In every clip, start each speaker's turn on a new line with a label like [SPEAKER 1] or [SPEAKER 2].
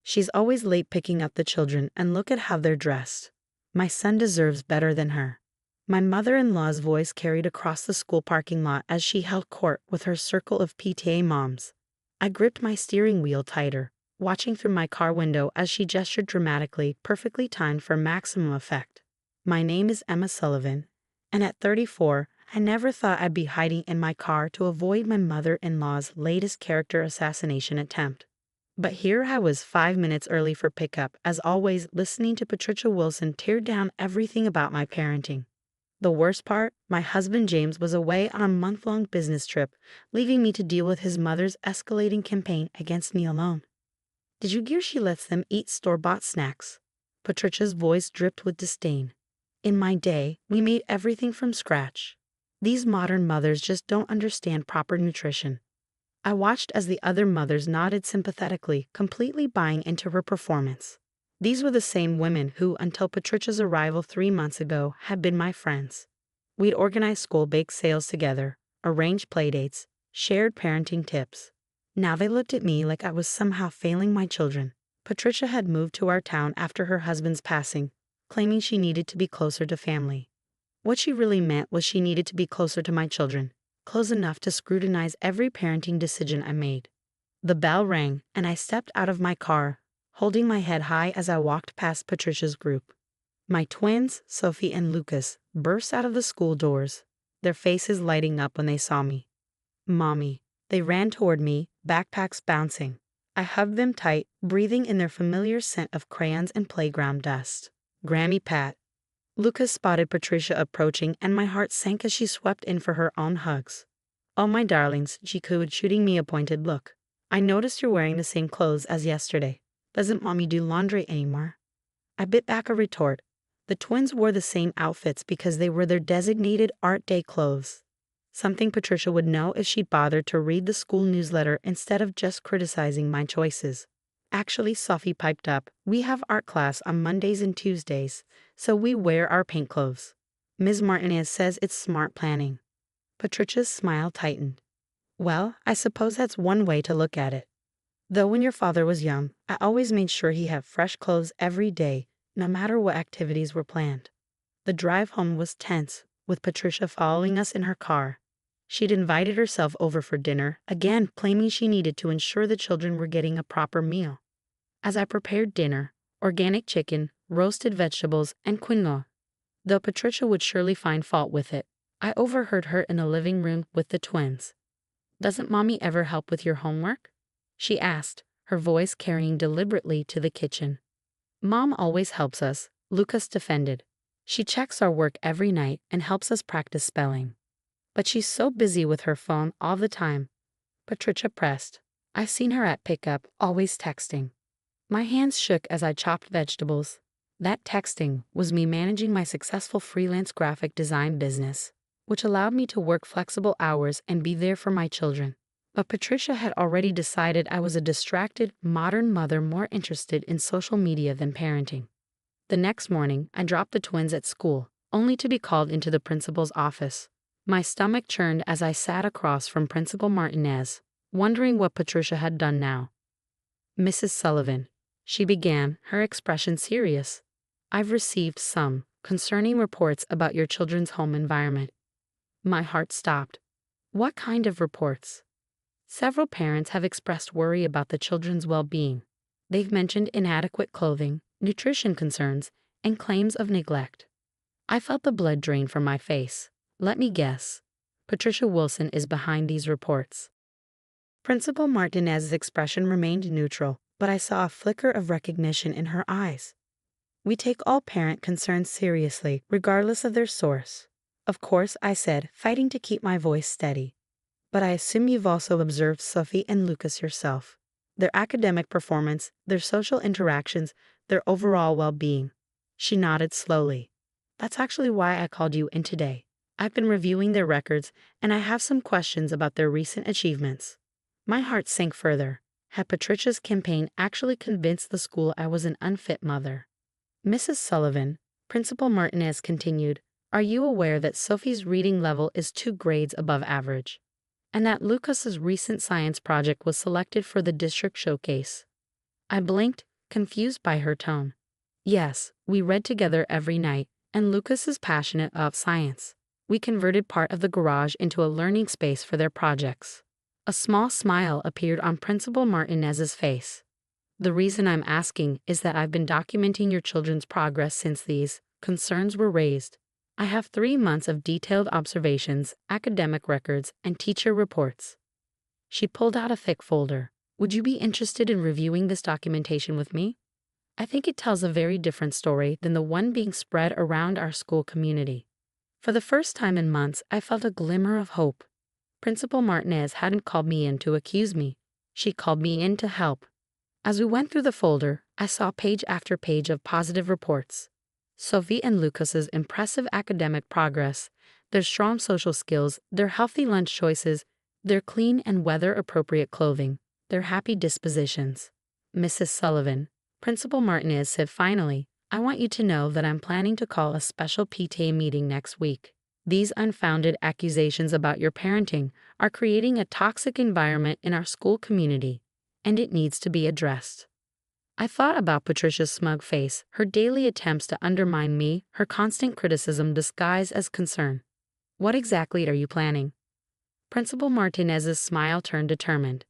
[SPEAKER 1] She's always late picking up the children, and look at how they're dressed. My son deserves better than her. My mother-in-law's voice carried across the school parking lot as she held court with her circle of PTA moms. I gripped my steering wheel tighter, watching through my car window as she gestured dramatically, perfectly timed for maximum effect. My name is Emma Sullivan, and at 34, I never thought I'd be hiding in my car to avoid my mother-in-law's latest character assassination attempt. But here I was 5 minutes early for pickup, as always, listening to Patricia Wilson tear down everything about my parenting. The worst part, my husband James was away on a month-long business trip, leaving me to deal with his mother's escalating campaign against me alone. Did you hear she lets them eat store-bought snacks? Patricia's voice dripped with disdain. In my day, we made everything from scratch. These modern mothers just don't understand proper nutrition. I watched as the other mothers nodded sympathetically, completely buying into her performance. These were the same women who, until Patricia's arrival 3 months ago, had been my friends. We'd organized school bake sales together, arranged playdates, shared parenting tips. Now they looked at me like I was somehow failing my children. Patricia had moved to our town after her husband's passing, claiming she needed to be closer to family. What she really meant was she needed to be closer to my children, close enough to scrutinize every parenting decision I made. The bell rang, and I stepped out of my car, holding my head high as I walked past Patricia's group. My twins, Sophie and Lucas, burst out of the school doors, their faces lighting up when they saw me. "Mommy." They ran toward me, backpacks bouncing. I hugged them tight, breathing in their familiar scent of crayons and playground dust. "Grammy Pat." Lucas spotted Patricia approaching, and my heart sank as she swept in for her own hugs. "Oh, my darlings," she cooed, shooting me a pointed look. "I noticed you're wearing the same clothes as yesterday. Doesn't Mommy do laundry anymore?" I bit back a retort. The twins wore the same outfits because they were their designated art day clothes. Something Patricia would know if she'd bothered to read the school newsletter instead of just criticizing my choices. "Actually," Sophie piped up, "we have art class on Mondays and Tuesdays, so we wear our paint clothes. Ms. Martinez says it's smart planning." Patricia's smile tightened. "Well, I suppose that's one way to look at it. Though when your father was young, I always made sure he had fresh clothes every day, no matter what activities were planned." The drive home was tense, with Patricia following us in her car. She'd invited herself over for dinner, again claiming she needed to ensure the children were getting a proper meal. As I prepared dinner, organic chicken, roasted vegetables, and quinoa, though Patricia would surely find fault with it, I overheard her in the living room with the twins. "Doesn't Mommy ever help with your homework?" she asked, her voice carrying deliberately to the kitchen. "Mom always helps us," Lucas defended. "She checks our work every night and helps us practice spelling. But she's so busy with her phone all the time." Patricia pressed. "I've seen her at pickup, always texting." My hands shook as I chopped vegetables. That texting was me managing my successful freelance graphic design business, which allowed me to work flexible hours and be there for my children. But Patricia had already decided I was a distracted, modern mother more interested in social media than parenting. The next morning, I dropped the twins at school, only to be called into the principal's office. My stomach churned as I sat across from Principal Martinez, wondering what Patricia had done now. "Mrs. Sullivan," she began, her expression serious, "I've received some concerning reports about your children's home environment." My heart stopped. "What kind of reports?" "Several parents have expressed worry about the children's well-being. They've mentioned inadequate clothing, nutrition concerns, and claims of neglect." I felt the blood drain from my face. Let me guess. Patricia Wilson is behind these reports. Principal Martinez's expression remained neutral, but I saw a flicker of recognition in her eyes. "We take all parent concerns seriously, regardless of their source." "Of course," I said, fighting to keep my voice steady. "But I assume you've also observed Sophie and Lucas yourself. Their academic performance, their social interactions, their overall well-being." She nodded slowly. "That's actually why I called you in today. I've been reviewing their records, and I have some questions about their recent achievements." My heart sank further. Had Patricia's campaign actually convinced the school I was an unfit mother? "Mrs. Sullivan," Principal Martinez continued, "are you aware that Sophie's reading level is 2 grades above average? And that Lucas's recent science project was selected for the district showcase?" I blinked, confused by her tone. Yes, we read together every night, and Lucas is passionate about science. We converted part of the garage into a learning space for their projects. A small smile appeared on Principal Martinez's face. The reason I'm asking is that I've been documenting your children's progress since these concerns were raised. I have 3 months of detailed observations, academic records, and teacher reports. She pulled out a thick folder. Would you be interested in reviewing this documentation with me? I think it tells a very different story than the one being spread around our school community. For the first time in months, I felt a glimmer of hope. Principal Martinez hadn't called me in to accuse me. She called me in to help. As we went through the folder, I saw page after page of positive reports. Sophie and Lucas's impressive academic progress, their strong social skills, their healthy lunch choices, their clean and weather-appropriate clothing, their happy dispositions. Mrs. Sullivan, Principal Martinez said finally, I want you to know that I'm planning to call a special PTA meeting next week. These unfounded accusations about your parenting are creating a toxic environment in our school community, and it needs to be addressed. I thought about Patricia's smug face, her daily attempts to undermine me, her constant criticism disguised as concern. What exactly are you planning? Principal Martinez's smile turned determined.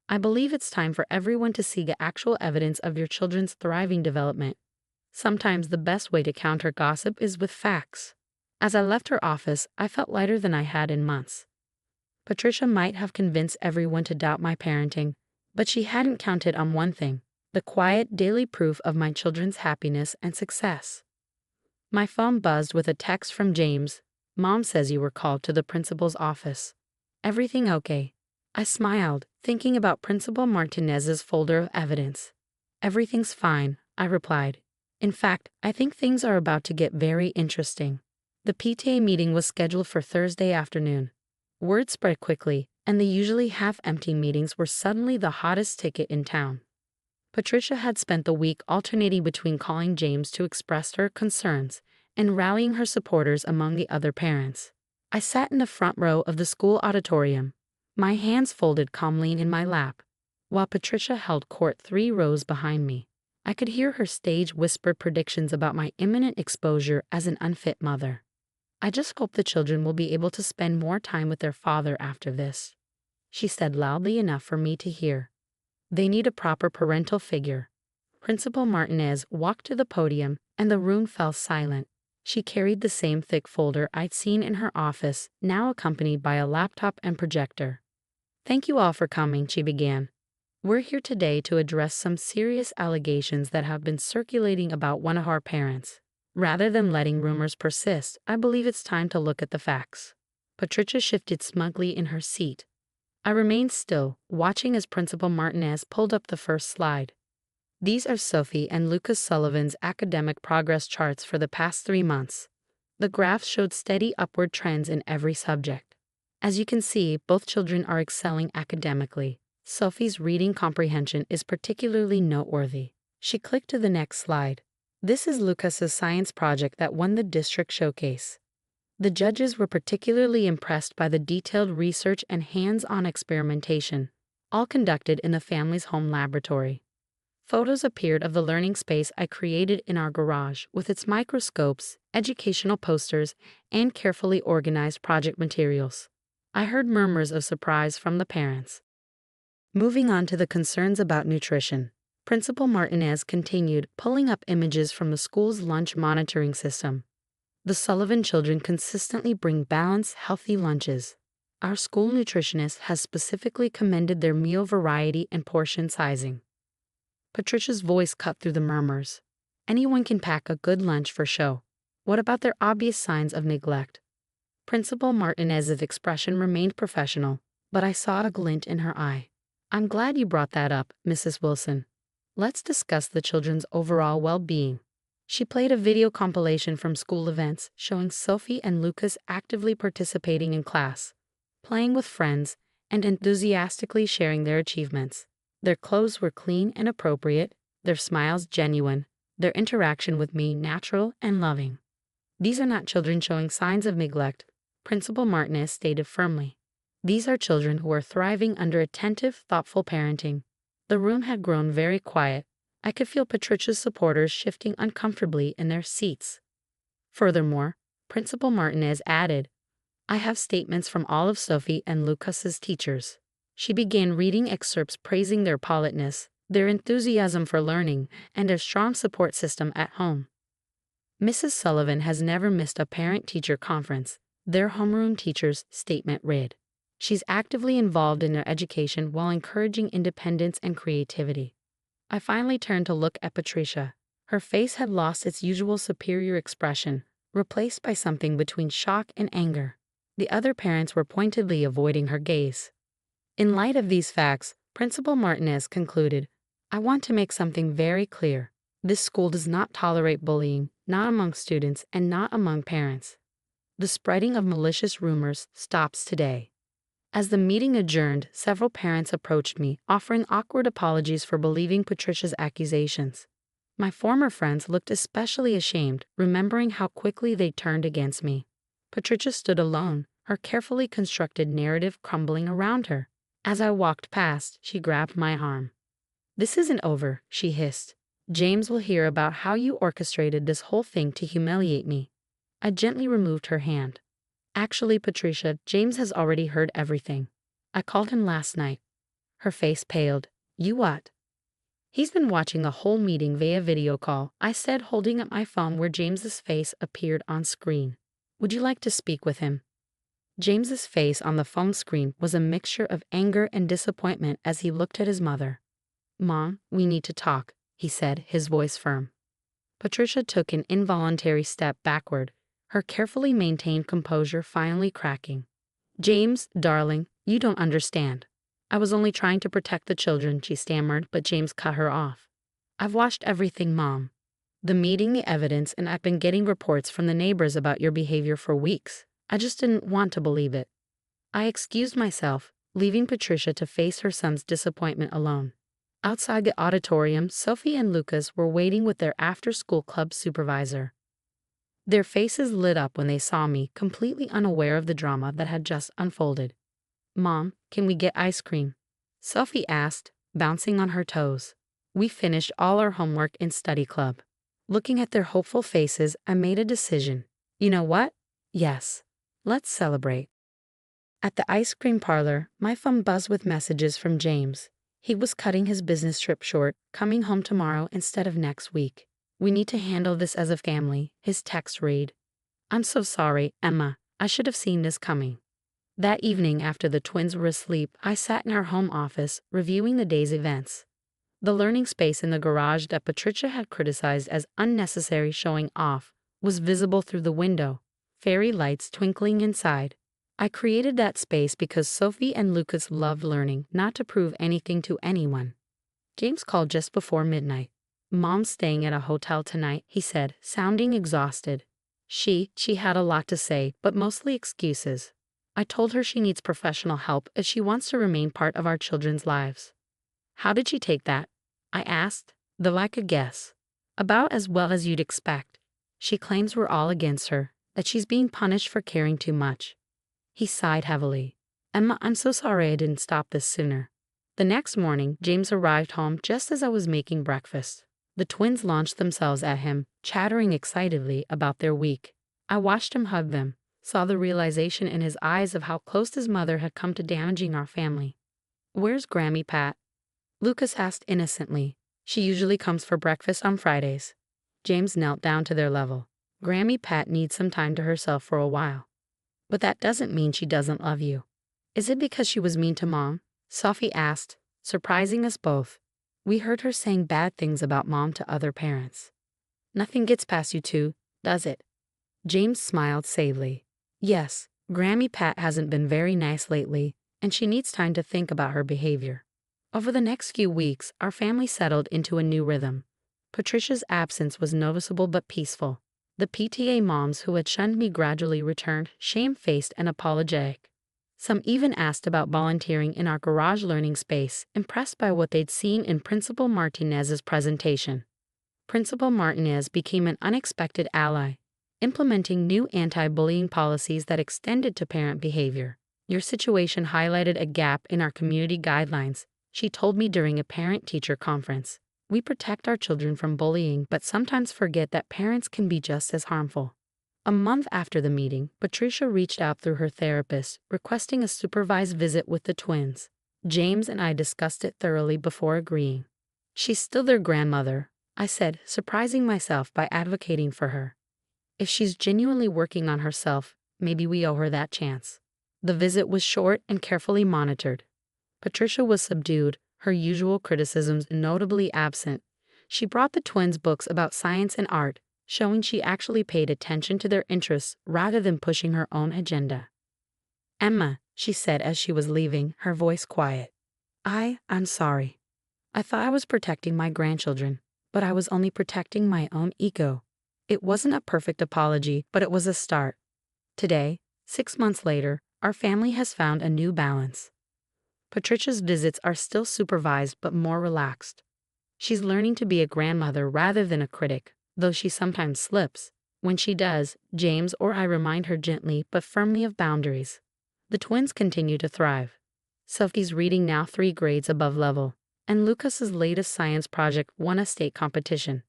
[SPEAKER 1] I believe it's time for everyone to see the actual evidence of your children's thriving development. Sometimes the best way to counter gossip is with facts. As I left her office, I felt lighter than I had in months. Patricia might have convinced everyone to doubt my parenting, but she hadn't counted on one thing, the quiet daily proof of my children's happiness and success. My phone buzzed with a text from James. Mom says you were called to the principal's office. Everything okay? I smiled, thinking about Principal Martinez's folder of evidence. Everything's fine, I replied. In fact, I think things are about to get very interesting. The PTA meeting was scheduled for Thursday afternoon. Word spread quickly, and the usually half-empty meetings were suddenly the hottest ticket in town. Patricia had spent the week alternating between calling James to express her concerns and rallying her supporters among the other parents. I sat in the front row of the school auditorium, my hands folded calmly in my lap, while Patricia held court 3 rows behind me. I could hear her stage-whispered predictions about my imminent exposure as an unfit mother. I just hope the children will be able to spend more time with their father after this, she said loudly enough for me to hear. They need a proper parental figure. Principal Martinez walked to the podium, and the room fell silent. She carried the same thick folder I'd seen in her office, now accompanied by a laptop and projector. Thank you all for coming, she began. We're here today to address some serious allegations that have been circulating about one of our parents. Rather than letting rumors persist, I believe it's time to look at the facts. Patricia shifted smugly in her seat. I remained still, watching as Principal Martinez pulled up the first slide. These are Sophie and Lucas Sullivan's academic progress charts for the past 3 months. The graphs showed steady upward trends in every subject. As you can see, both children are excelling academically. Sophie's reading comprehension is particularly noteworthy. She clicked to the next slide. This is Lucas's science project that won the district showcase. The judges were particularly impressed by the detailed research and hands-on experimentation, all conducted in the family's home laboratory. Photos appeared of the learning space I created in our garage with its microscopes, educational posters, and carefully organized project materials. I heard murmurs of surprise from the parents. Moving on to the concerns about nutrition, Principal Martinez continued, pulling up images from the school's lunch monitoring system. The Sullivan children consistently bring balanced, healthy lunches. Our school nutritionist has specifically commended their meal variety and portion sizing. Patricia's voice cut through the murmurs. Anyone can pack a good lunch for show. What about their obvious signs of neglect? Principal Martinez's expression remained professional, but I saw a glint in her eye. I'm glad you brought that up, Mrs. Wilson. Let's discuss the children's overall well-being. She played a video compilation from school events showing Sophie and Lucas actively participating in class, playing with friends, and enthusiastically sharing their achievements. Their clothes were clean and appropriate, their smiles genuine, their interaction with me natural and loving. These are not children showing signs of neglect, Principal Martinez stated firmly. These are children who are thriving under attentive, thoughtful parenting. The room had grown very quiet. I could feel Patricia's supporters shifting uncomfortably in their seats. Furthermore, Principal Martinez added, I have statements from all of Sophie and Lucas's teachers. She began reading excerpts praising their politeness, their enthusiasm for learning, and their strong support system at home. Mrs. Sullivan has never missed a parent-teacher conference, their homeroom teacher's statement read. She's actively involved in their education while encouraging independence and creativity. I finally turned to look at Patricia. Her face had lost its usual superior expression, replaced by something between shock and anger. The other parents were pointedly avoiding her gaze. In light of these facts, Principal Martinez concluded, I want to make something very clear. This school does not tolerate bullying, not among students and not among parents. The spreading of malicious rumors stops today. As the meeting adjourned, several parents approached me, offering awkward apologies for believing Patricia's accusations. My former friends looked especially ashamed, remembering how quickly they turned against me. Patricia stood alone, her carefully constructed narrative crumbling around her. As I walked past, she grabbed my arm. This isn't over, she hissed. James will hear about how you orchestrated this whole thing to humiliate me. I gently removed her hand. Actually, Patricia, James has already heard everything. I called him last night. Her face paled. You what? He's been watching the whole meeting via video call, I said, holding up my phone where James's face appeared on screen. Would you like to speak with him? James's face on the phone screen was a mixture of anger and disappointment as he looked at his mother. Mom, we need to talk, he said, his voice firm. Patricia took an involuntary step backward, her carefully maintained composure finally cracking. James, darling, you don't understand. I was only trying to protect the children, she stammered, but James cut her off. I've watched everything, Mom. The meeting, the evidence, and I've been getting reports from the neighbors about your behavior for weeks. I just didn't want to believe it. I excused myself, leaving Patricia to face her son's disappointment alone. Outside the auditorium, Sophie and Lucas were waiting with their after-school club supervisor. Their faces lit up when they saw me, completely unaware of the drama that had just unfolded. Mom, can we get ice cream? Sophie asked, bouncing on her toes. We finished all our homework in study club. Looking at their hopeful faces, I made a decision. You know what? Yes. Let's celebrate. At the ice cream parlor, my phone buzzed with messages from James. He was cutting his business trip short, coming home tomorrow instead of next week. We need to handle this as a family, his text read. I'm so sorry, Emma. I should have seen this coming. That evening, after the twins were asleep, I sat in our home office, reviewing the day's events. The learning space in the garage that Patricia had criticized as unnecessary showing off was visible through the window, fairy lights twinkling inside. I created that space because Sophie and Lucas loved learning, not to prove anything to anyone. James called just before midnight. Mom's staying at a hotel tonight, he said, sounding exhausted. She had a lot to say, but mostly excuses. I told her she needs professional help if she wants to remain part of our children's lives. How did she take that? I asked, though I could guess. About as well as you'd expect. She claims we're all against her, that she's being punished for caring too much. He sighed heavily. Emma, I'm so sorry I didn't stop this sooner. The next morning, James arrived home just as I was making breakfast. The twins launched themselves at him, chattering excitedly about their week. I watched him hug them, saw the realization in his eyes of how close his mother had come to damaging our family. Where's Grammy Pat? Lucas asked innocently. She usually comes for breakfast on Fridays. James knelt down to their level. Grammy Pat needs some time to herself for a while. But that doesn't mean she doesn't love you. Is it because she was mean to Mom? Sophie asked, surprising us both. We heard her saying bad things about Mom to other parents. Nothing gets past you two, does it? James smiled sadly. Yes, Grammy Pat hasn't been very nice lately, and she needs time to think about her behavior. Over the next few weeks, our family settled into a new rhythm. Patricia's absence was noticeable but peaceful. The PTA moms who had shunned me gradually returned, shamefaced and apologetic. Some even asked about volunteering in our garage learning space, impressed by what they'd seen in Principal Martinez's presentation. Principal Martinez became an unexpected ally, implementing new anti-bullying policies that extended to parent behavior. Your situation highlighted a gap in our community guidelines, she told me during a parent-teacher conference. We protect our children from bullying but sometimes forget that parents can be just as harmful. A month after the meeting, Patricia reached out through her therapist, requesting a supervised visit with the twins. James and I discussed it thoroughly before agreeing. She's still their grandmother, I said, surprising myself by advocating for her. If she's genuinely working on herself, maybe we owe her that chance. The visit was short and carefully monitored. Patricia was subdued, her usual criticisms notably absent. She brought the twins books about science and art, showing she actually paid attention to their interests rather than pushing her own agenda. "Emma," she said as she was leaving, her voice quiet. I'm sorry. I thought I was protecting my grandchildren, but I was only protecting my own ego. It wasn't a perfect apology, but it was a start. Today, 6 months later, our family has found a new balance. Patricia's visits are still supervised but more relaxed. She's learning to be a grandmother rather than a critic, though she sometimes slips. When she does, James or I remind her gently but firmly of boundaries. The twins continue to thrive. Sophie's reading now 3 grades above level, and Lucas's latest science project won a state competition.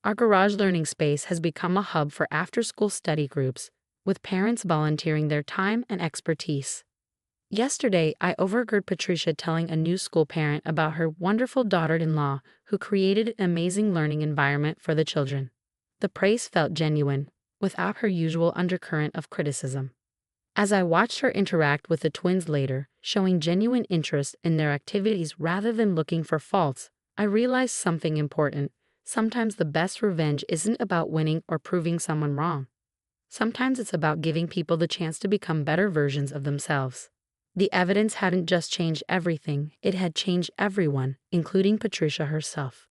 [SPEAKER 1] Our garage learning space has become a hub for after-school study groups, with parents volunteering their time and expertise. Yesterday, I overheard Patricia telling a new school parent about her wonderful daughter-in-law who created an amazing learning environment for the children. The praise felt genuine, without her usual undercurrent of criticism. As I watched her interact with the twins later, showing genuine interest in their activities rather than looking for faults, I realized something important. Sometimes the best revenge isn't about winning or proving someone wrong. Sometimes it's about giving people the chance to become better versions of themselves. The evidence hadn't just changed everything, it had changed everyone, including Patricia herself.